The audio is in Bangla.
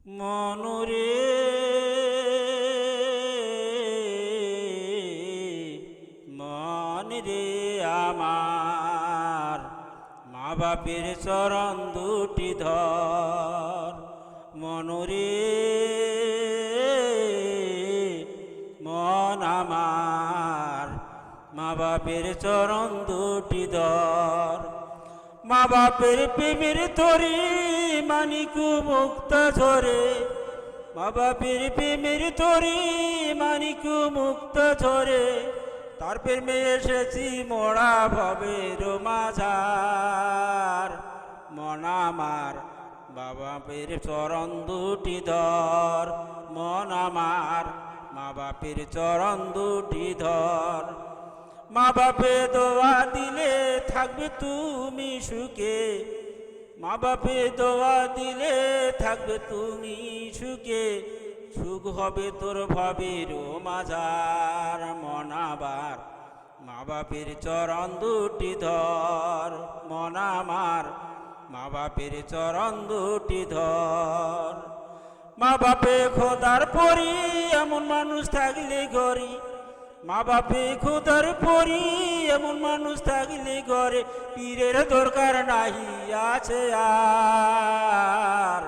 মনুরে মন রে আমার, মা বাপের চরণ দুটি ধর। মনুরে মন আমার, মা বাপের চরণ দুটি ধর। মা বাপের প্রেমের তরি মানিকু মুক্ত ঝরে, মা বাপের প্রেমের তরি মানিকু মুক্ত ঝরে। তার প্রেমে এসেছি মোড়া ভবের মাঝার। মন আমার, মা বাপের চরণ দুটি ধর। মন আমার, মা বাপের চরণ দুটি ধর। মা বাপে দোয়া দিলে থাকবে তুমি সুখে, মা বাপে দোয়া দিলে থাকবে তুমি সুখে। সুখ হবে তোর ভবের মাঝার। মন আমার, মা বাপের চরণ দুটি ধর। মন আমার, মা বাপের চরণ দুটি ধর। মা বাপে খোদার পরি এমন মানুষ থাকলে ঘরে, মা বাপে খোদার পরি এমন মানুষ থাকলে ঘরে। পীরের দরকার নাহি আছে আর।